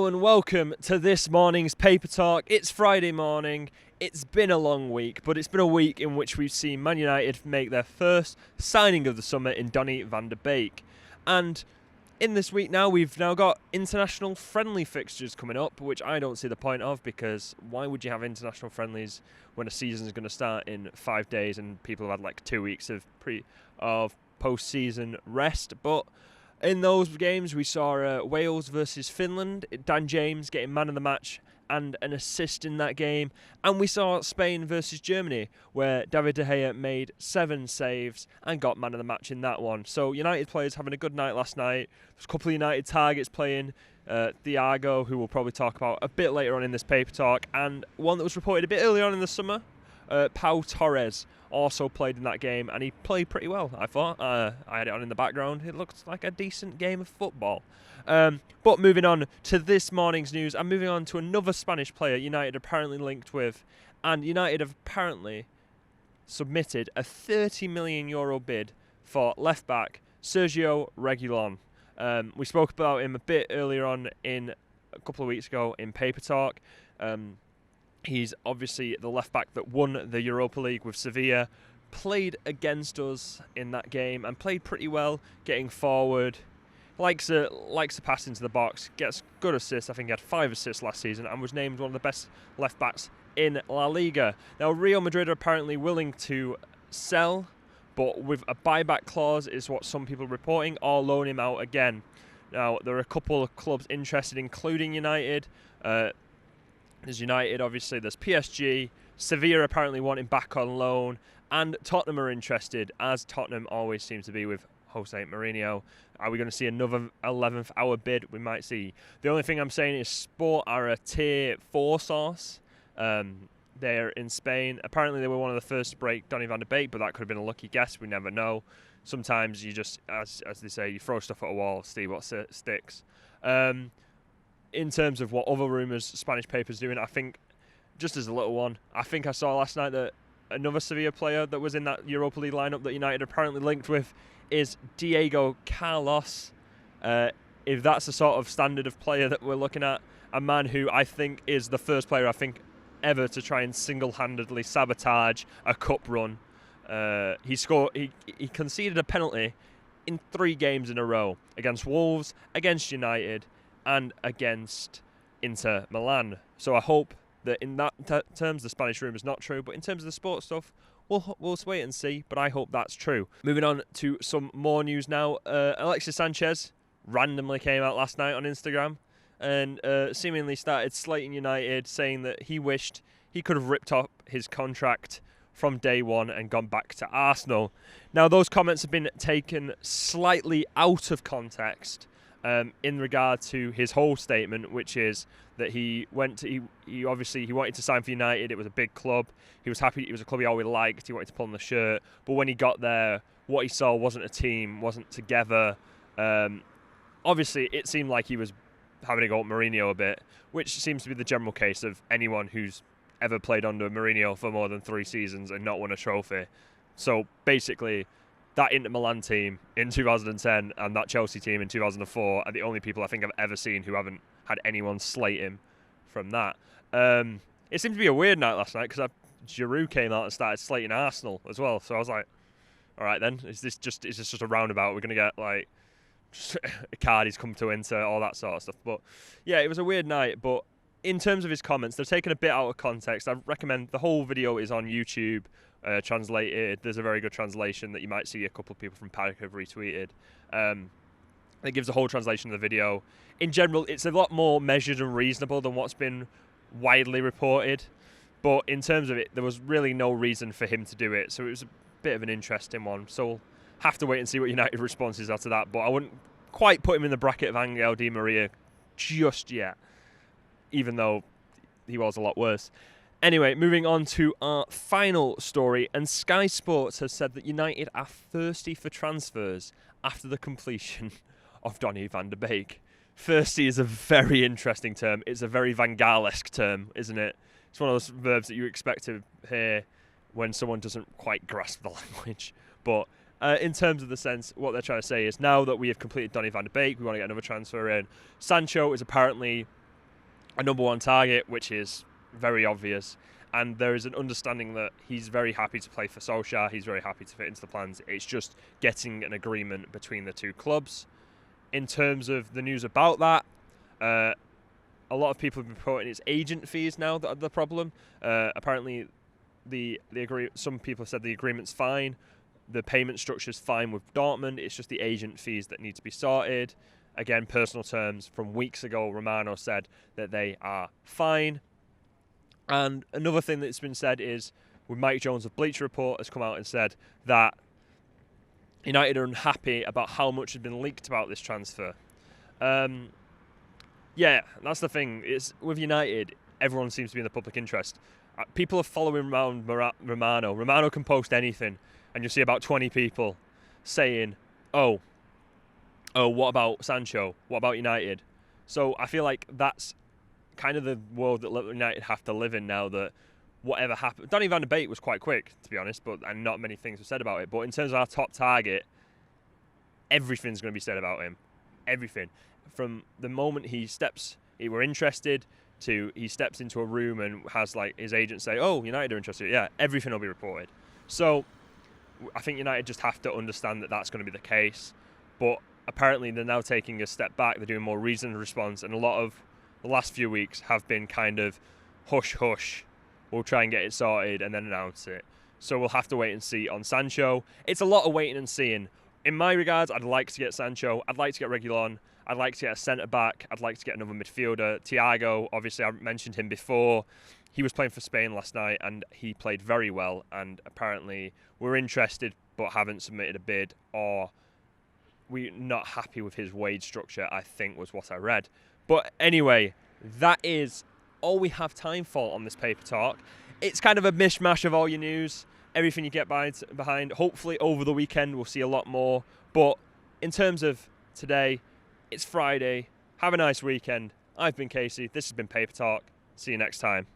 Hello and welcome to this morning's Paper Talk. It's Friday morning. It's been a long week, but it's been a week in which we've seen Man United make their first signing of the summer in Donny van de Beek. And in this week now, we've now got international friendly fixtures coming up, which I don't see the point of, because why would you have international friendlies when a season is going to start in 5 days and people have had like 2 weeks of post-season rest? But in those games, we saw Wales versus Finland, Dan James getting man of the match and an assist in that game. And we saw Spain versus Germany, where David De Gea made 7 saves and got man of the match in that one. So United players having a good night last night. There's a couple of United targets playing. Thiago, who we'll probably talk about a bit later on in this Paper Talk, and one that was reported a bit earlier on in the summer, Pau Torres, also played in that game, and he played pretty well, I thought. I had it on in the background. It looked like a decent game of football. But moving on to this morning's news, I'm moving on to another Spanish player United apparently linked with, and United have apparently submitted a €30 million bid for left-back Sergio Reguilón. We spoke about him a bit earlier on a couple of weeks ago in Paper Talk. He's obviously the left-back that won the Europa League with Sevilla, played against us in that game and played pretty well, getting forward, likes to pass into the box, gets good assists. I think he had 5 assists last season and was named one of the best left-backs in La Liga. Now, Real Madrid are apparently willing to sell, but with a buyback clause is what some people are reporting, or loan him out again. Now, there are a couple of clubs interested, including United. There's United, obviously, there's PSG, Sevilla apparently want him back on loan, and Tottenham are interested, as Tottenham always seems to be with Jose Mourinho. Are we going to see another 11th hour bid? We might see. The only thing I'm saying is Sport are a tier 4 source. They're in Spain. Apparently they were one of the first to break Donny van de Beek, but that could have been a lucky guess. We never know. Sometimes you just, as they say, you throw stuff at a wall, see what sticks. In terms of what other rumours Spanish papers doing, I think, just as a little one, I think I saw last night that another Sevilla player that was in that Europa League lineup that United apparently linked with is Diego Carlos. If that's the sort of standard of player that we're looking at, a man who I think is the first player ever to try and single-handedly sabotage a cup run. He conceded a penalty in 3 games in a row against Wolves, against United, and against Inter Milan. So I hope that in that terms the Spanish rumour is not true, but in terms of the sports stuff, we'll wait and see, but I hope that's true. Moving on to some more news now. Alexis Sanchez randomly came out last night on Instagram and seemingly started slating United, saying that he wished he could have ripped up his contract from day one and gone back to Arsenal. Now, those comments have been taken slightly out of context in regard to his whole statement, which is that he obviously wanted to sign for United. It was a big club. He was happy. It was a club he always liked. He wanted to pull on the shirt. But when he got there, what he saw wasn't a team, wasn't together. Obviously, it seemed like he was having a go at Mourinho a bit, which seems to be the general case of anyone who's ever played under Mourinho for more than 3 seasons and not won a trophy. So basically, that Inter Milan team in 2010 and that Chelsea team in 2004 are the only people I think I've ever seen who haven't had anyone slate him from that. It seemed to be a weird night last night because Giroud came out and started slating Arsenal as well. So I was like, all right then, is this just a roundabout? We're going to get like Icardi's come to Inter, all that sort of stuff. But yeah, it was a weird night. But in terms of his comments, they're taken a bit out of context. I recommend the whole video is on YouTube. Translated. There's a very good translation that you might see a couple of people from Paddock have retweeted. It gives a whole translation of the video. In general, it's a lot more measured and reasonable than what's been widely reported. But in terms of it, there was really no reason for him to do it. So it was a bit of an interesting one. So we'll have to wait and see what United responses are to that. But I wouldn't quite put him in the bracket of Angel Di Maria just yet, even though he was a lot worse. Anyway, moving on to our final story, and Sky Sports has said that United are thirsty for transfers after the completion of Donny van de Beek. Thirsty is a very interesting term. It's a very Van Gaal-esque term, isn't it? It's one of those verbs that you expect to hear when someone doesn't quite grasp the language. But in terms of the sense, what they're trying to say is now that we have completed Donny van de Beek, we want to get another transfer in. Sancho is apparently a number one target, which is very obvious. And there is an understanding that he's very happy to play for Solskjaer. He's very happy to fit into the plans. It's just getting an agreement between the two clubs. In terms of the news about that, a lot of people have been reporting it's agent fees now that are the problem. Apparently, some people have said the agreement's fine. The payment structure's fine with Dortmund. It's just the agent fees that need to be sorted. Again, personal terms from weeks ago, Romano said that they are fine. And another thing that's been said is, with Mike Jones of Bleacher Report has come out and said that United are unhappy about how much has been leaked about this transfer. Yeah, that's the thing. It's with United, everyone seems to be in the public interest. People are following around Romano. Romano can post anything, and you'll see about 20 people saying, oh, what about Sancho? What about United? So I feel like that's kind of the world that United have to live in now, that whatever happens... Donny van de Beek was quite quick, to be honest, and not many things were said about it. But in terms of our top target, everything's going to be said about him. Everything. From the moment we're interested, to he steps into a room and has like his agent say, oh, United are interested. Yeah, everything will be reported. So I think United just have to understand that that's going to be the case. But apparently they're now taking a step back. They're doing more reasoned response, and a lot of the last few weeks have been kind of hush. We'll try and get it sorted and then announce it. So we'll have to wait and see on Sancho. It's a lot of waiting and seeing. In my regards, I'd like to get Sancho. I'd like to get Reguilón. I'd like to get a centre-back. I'd like to get another midfielder. Thiago, obviously, I mentioned him before. He was playing for Spain last night, and he played very well. And apparently, we're interested but haven't submitted a bid, or we're not happy with his wage structure, I think was what I read. But anyway, that is all we have time for on this Paper Talk. It's kind of a mishmash of all your news, everything you get behind. Hopefully over the weekend we'll see a lot more. But in terms of today, it's Friday. Have a nice weekend. I've been Casey. This has been Paper Talk. See you next time.